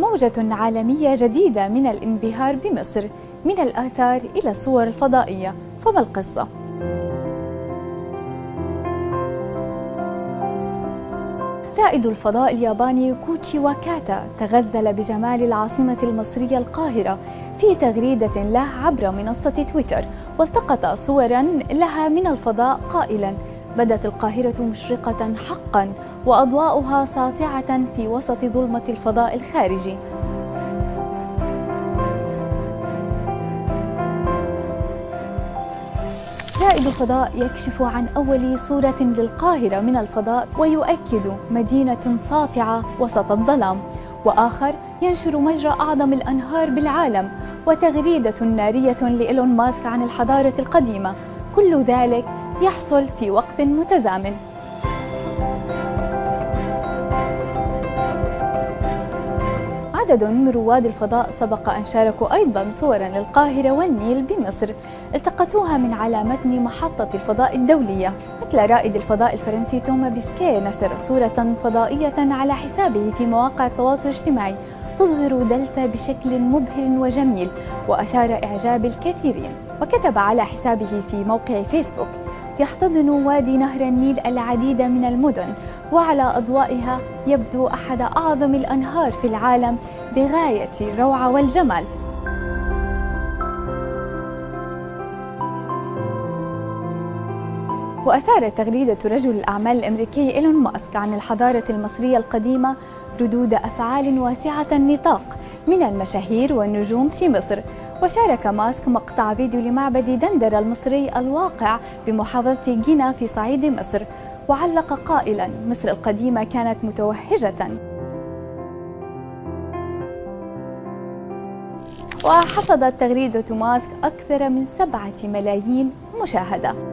موجة عالمية جديدة من الانبهار بمصر، من الآثار إلى الصور الفضائية، فما القصة؟ رائد الفضاء الياباني كوتشي واكاتا تغزل بجمال العاصمة المصرية القاهرة في تغريدة له عبر منصة تويتر، والتقط صوراً لها من الفضاء قائلاً: بدت القاهرة مشرقة حقاً وأضواؤها ساطعة في وسط ظلمة الفضاء الخارجي. رائد الفضاء يكشف عن أول صورة للقاهرة من الفضاء ويؤكد: مدينة ساطعة وسط الظلام. وآخر ينشر مجرى أعظم الأنهار بالعالم، وتغريدة نارية لإيلون ماسك عن الحضارة القديمة. كل ذلك يحصل في وقت متزامن. عدد من رواد الفضاء سبق أن شاركوا أيضاً صوراً للقاهرة والنيل بمصر التقطوها من على متن محطة الفضاء الدولية، مثل رائد الفضاء الفرنسي توما بيسكيه نشر صورة فضائية على حسابه في مواقع التواصل الاجتماعي تظهر دلتا بشكل مبهر وجميل وأثار إعجاب الكثيرين. وكتب على حسابه في موقع فيسبوك: يحتضن وادي نهر النيل العديد من المدن، وعلى أضوائها يبدو أحد أعظم الأنهار في العالم بغاية الروعة والجمال. وأثارت تغريدة رجل الأعمال الأمريكي إيلون ماسك عن الحضارة المصرية القديمة ردود أفعال واسعة النطاق من المشاهير والنجوم في مصر. وشارك ماسك مقطع فيديو لمعبد دندرة المصري الواقع بمحافظة جنة في صعيد مصر، وعلق قائلاً: مصر القديمة كانت متوهجة. وحصدت تغريدة ماسك أكثر من 7 ملايين مشاهدة.